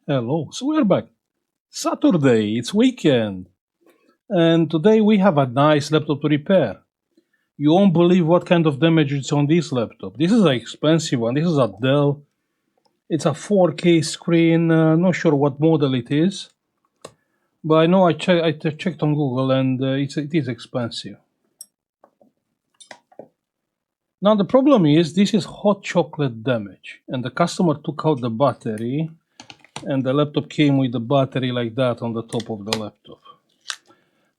Hello. So we're back. Saturday, it's weekend. And today we have a nice laptop to repair. You won't believe what kind of damage is on this laptop. This is an expensive one. This is a Dell. It's a 4K screen. Not sure what model it is. But I know I checked on Google and it is expensive. Now the problem is this is hot chocolate damage. And the customer took out the battery. And the laptop came with the battery like that on the top of the laptop.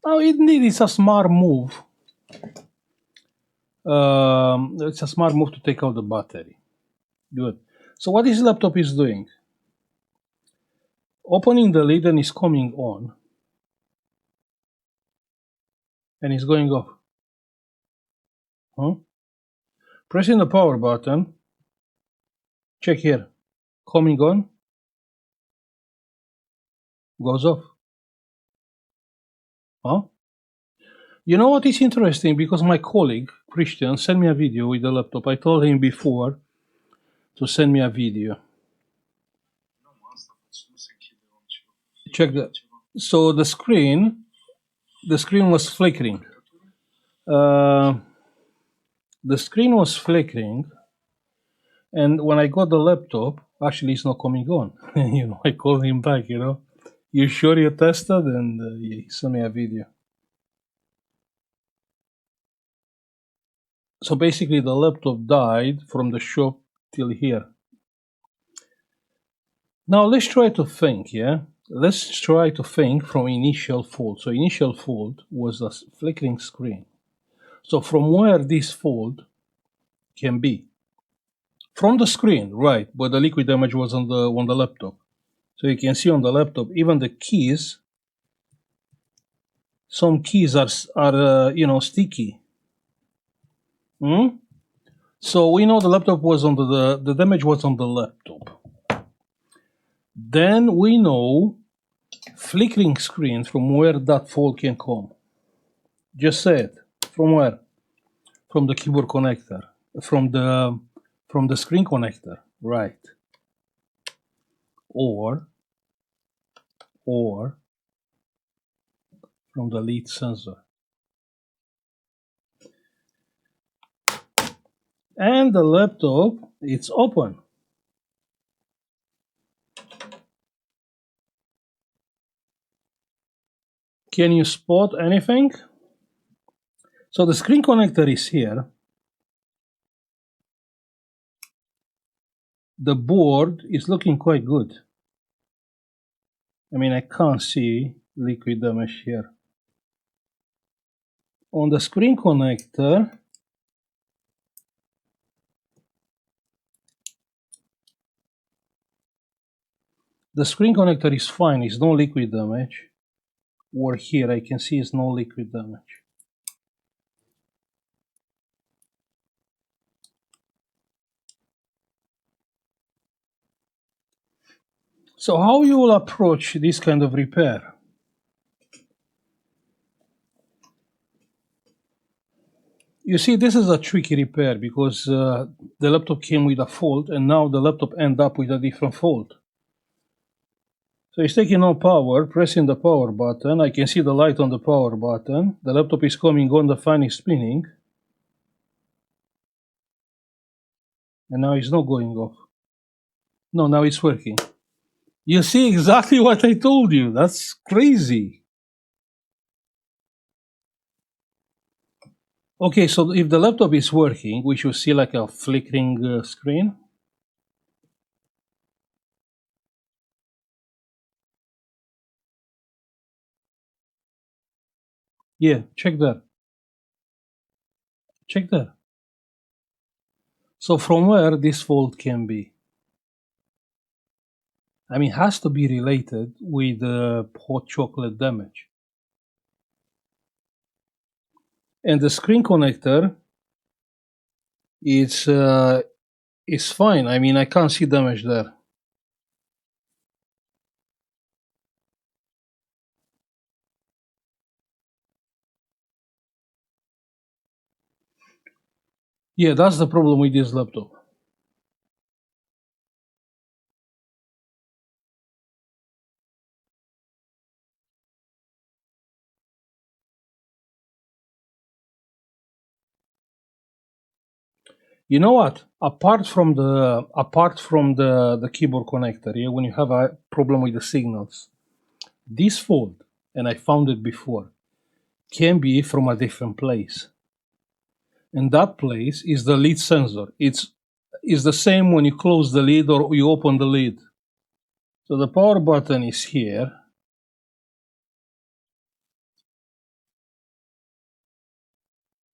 Now, it's a smart move. It's a smart move to take out the battery. Good. So what this laptop is doing? Opening the lid and it's coming on. And it's going off. Huh? Pressing the power button. Check here. Coming on. Goes off. Huh? You know what is interesting? Because my colleague, Christian, sent me a video with the laptop. I told him before to send me a video. Check that. So the screen was flickering. The screen was flickering, and when I got the laptop, actually it's not coming on. I called him back. You sure you tested? And he sent me a video. So basically, the laptop died from the shop till here. Now let's try to think. Let's try to think from initial fault. So initial fault was a flickering screen. So from where this fault can be? From the screen, right? But the liquid damage was on the laptop. So you can see on the laptop, even the keys. Some keys are sticky. So we know the laptop was on the damage was on the laptop. Then we know flickering screen from where that fault can come. Just say it. From where? From the keyboard connector. From the screen connector, right? Or from the lead sensor. And the laptop, it's open. Can you spot anything? So the screen connector is here. The board is looking quite good. I mean, I can't see liquid damage here. On the screen connector, the screen connector is fine. It's no liquid damage. Or here, I can see it's no liquid damage. So how you will approach this kind of repair? You see, this is a tricky repair because the laptop came with a fault and now the laptop end up with a different fault. So it's taking on power, pressing the power button. I can see the light on the power button. The laptop is coming on, the fan is spinning. And now it's not going off. No, now it's working. You see exactly what I told you. That's crazy. Okay, so if the laptop is working, we should see like a flickering screen. Yeah, check that. Check that. So from where this fault can be? I mean, has to be related with hot chocolate damage. And the screen connector is fine. I mean, I can't see damage there. Yeah, that's the problem with this laptop. You know what? Apart from the keyboard connector, yeah, when you have a problem with the signals, this fault, and I found it before, can be from a different place. And that place is the lid sensor. It's the same when you close the lid or you open the lid. So the power button is here.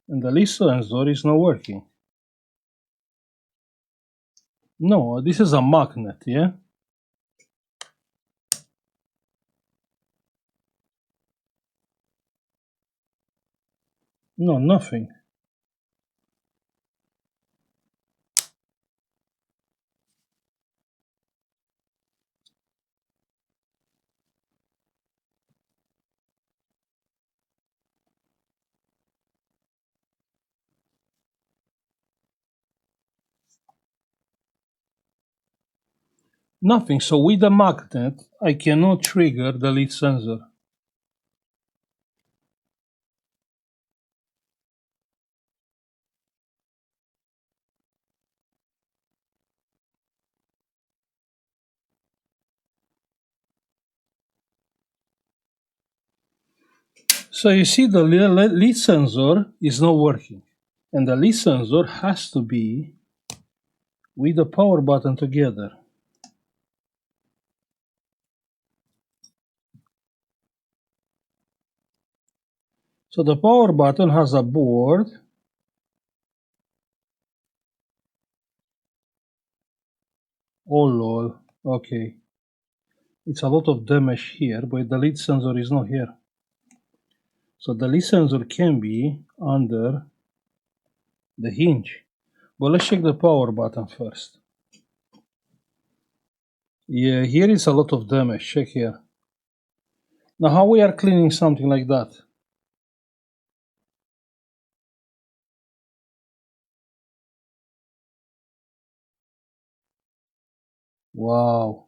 And the lid sensor is not working. No, this is a magnet, yeah? No, nothing. Nothing. So with the magnet, I cannot trigger the lid sensor. So you see the lid sensor is not working. And the lid sensor has to be with the power button together. So the power button has a board. Oh lol, okay. It's a lot of damage here, but the lid sensor is not here. So the lid sensor can be under the hinge. But let's check the power button first. Yeah, here is a lot of damage. Check here. Now how we are cleaning something like that? Wow.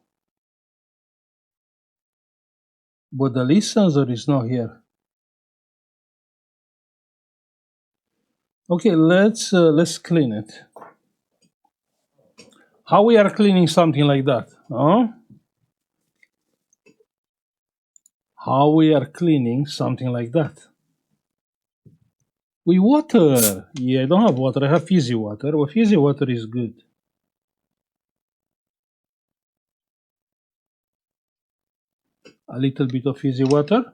But the lid sensor is not here. Okay, let's clean it. How we are cleaning something like that? Huh? How we are cleaning something like that? With water. Yeah, I don't have water. I have fizzy water. Well, fizzy water is good. A little bit of fizzy water.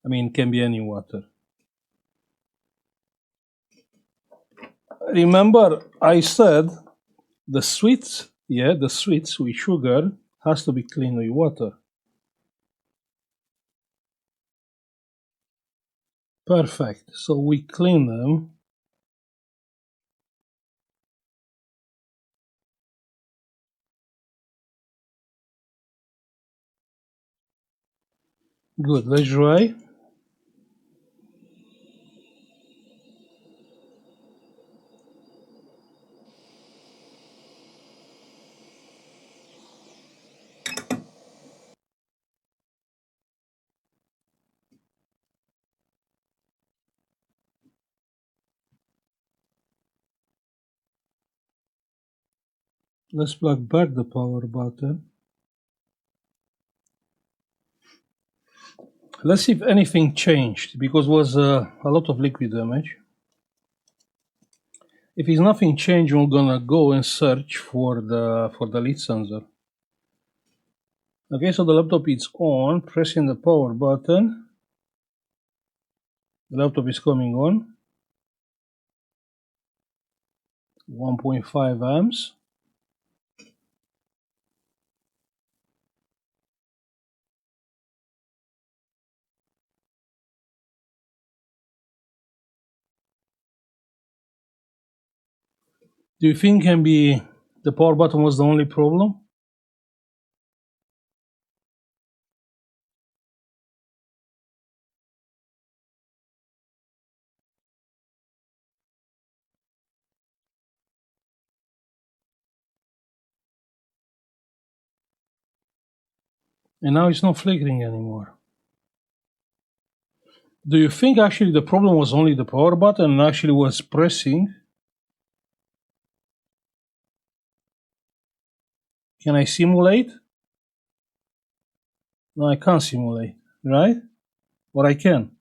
I mean, can be any water. Remember, I said the sweets, yeah, the sweets with sugar has to be cleaned with water. Perfect. So we clean them. Good. Let's dry. Let's plug back the power button. Let's see if anything changed because was a lot of liquid damage. If it's nothing changed, we're gonna go and search for the lid sensor. Okay, so the laptop is on. Pressing the power button. The laptop is coming on. 1.5 amps. Do you think can be the power button was the only problem? And now it's not flickering anymore. Do you think actually the problem was only the power button and actually was pressing? Can I simulate? No, I can't simulate, right? Or I can.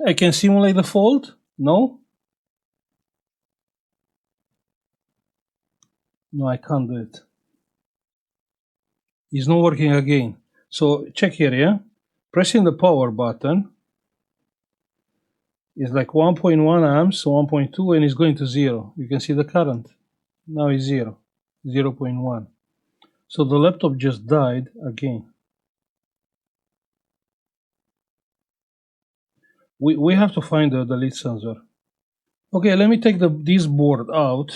I can simulate the fault? No? No, I can't do it. It's not working again. So check here, yeah? Pressing the power button is like 1.1 amps, 1.2, and it's going to 0. You can see the current. Now it's 0, 0.1. So the laptop just died again. We have to find the lead sensor. Okay, let me take this board out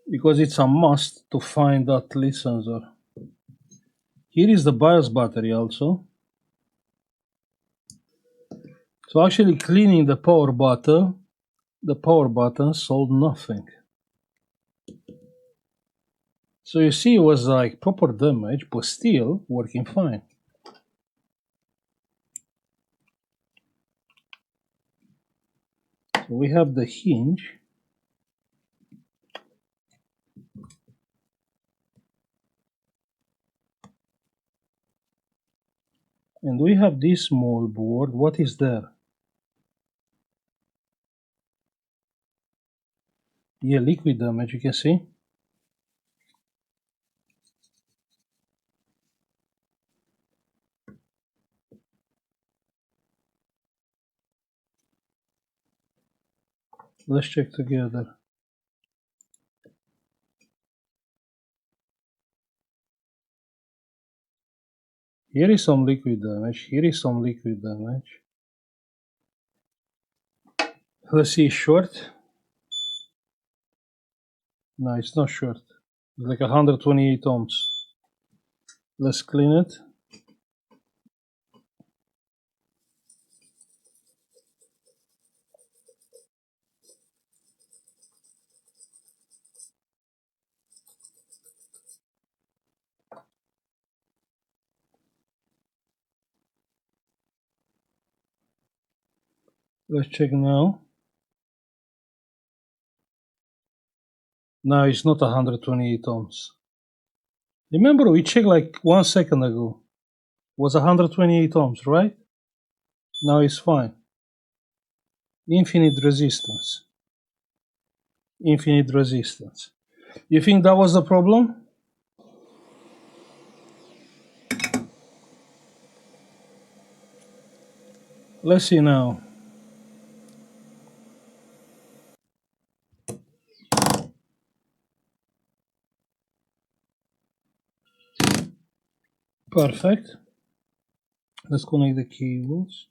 because it's a must to find that lead sensor. Here is the BIOS battery also. So actually cleaning the power button solved nothing. So you see it was like proper damage, but still working fine. So we have the hinge. And we have this small board. What is there? Yeah, liquid damage, you can see. Let's check together. Here is some liquid damage. Here is some liquid damage. Let's see, short. No, it's not short. It's like 128 ohms. Let's clean it. Let's check now. No, it's not 128 ohms. Remember, we checked like 1 second ago. It was 128 ohms, right? Now it's fine. Infinite resistance. Infinite resistance. You think that was the problem? Let's see now. Perfect. Let's connect the cables.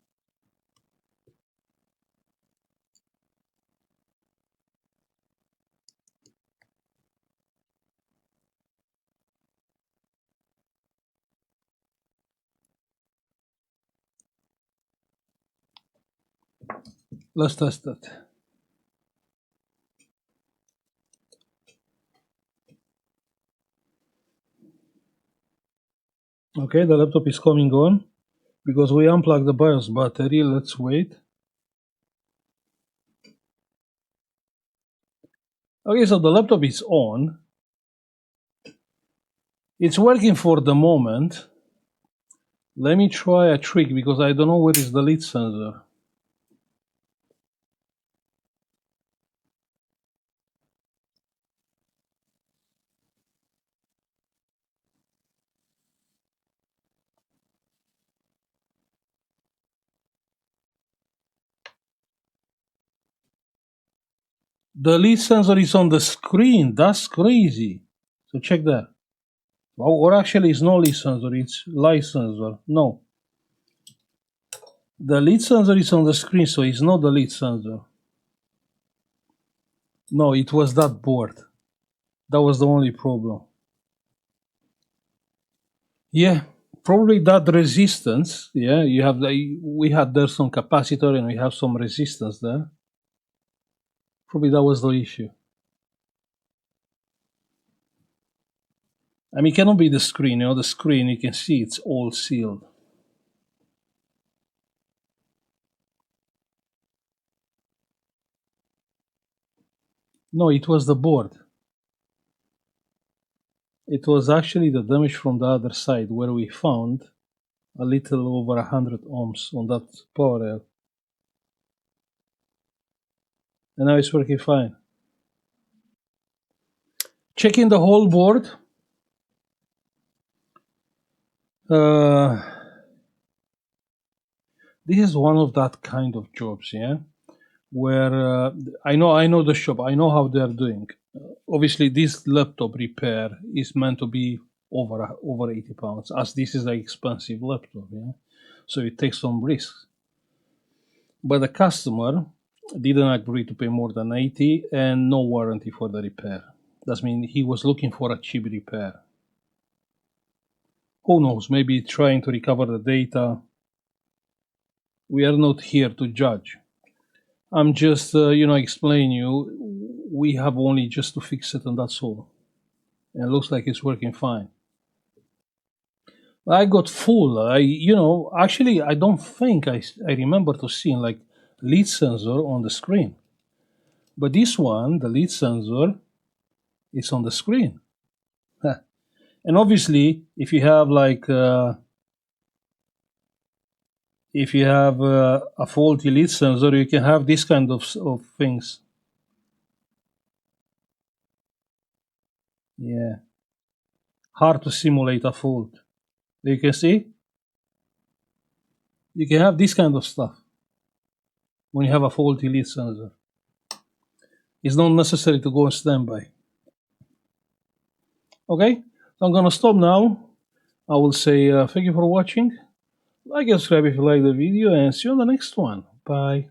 Let's test it. Okay, the laptop is coming on because we unplugged the BIOS battery. Let's wait. Okay, so the laptop is on. It's working for the moment. Let me try a trick because I don't know where is the lead sensor. The lead sensor is on the screen. That's crazy. So check that. Or actually, it's no lead sensor. It's light sensor. No. The lead sensor is on the screen, so it's not the lead sensor. No, it was that board. That was the only problem. Yeah, probably that resistance. Yeah, you have we had there some capacitor and we have some resistance there. Probably that was the issue. I mean, it cannot be the screen. You know, the screen, you can see it's all sealed. No, it was the board. It was actually the damage from the other side where we found a little over 100 ohms on that power rail. And now it's working fine. Checking the whole board. This is one of that kind of jobs, yeah, where I know the shop, I know how they're doing. Obviously, this laptop repair is meant to be over 80 pounds, as this is an expensive laptop, yeah. So it takes some risks. But the customer didn't agree to pay more than 80 and no warranty for the repair. That means he was looking for a cheap repair. Who knows? Maybe trying to recover the data. We are not here to judge. I'm just, explaining you. We have only just to fix it, and that's all. And it looks like it's working fine. I got full. Actually, I don't think I remember to seeing like lead sensor on the screen. But this one, the lead sensor, is on the screen. And obviously, if you have a faulty lead sensor, you can have this kind of things. Yeah, hard to simulate a fault. You can see, you can have this kind of stuff when you have a faulty lead sensor. It's not necessary to go on standby. Okay, so I'm gonna stop now. I will say thank you for watching. Like and subscribe if you like the video, and see you on the next one. Bye.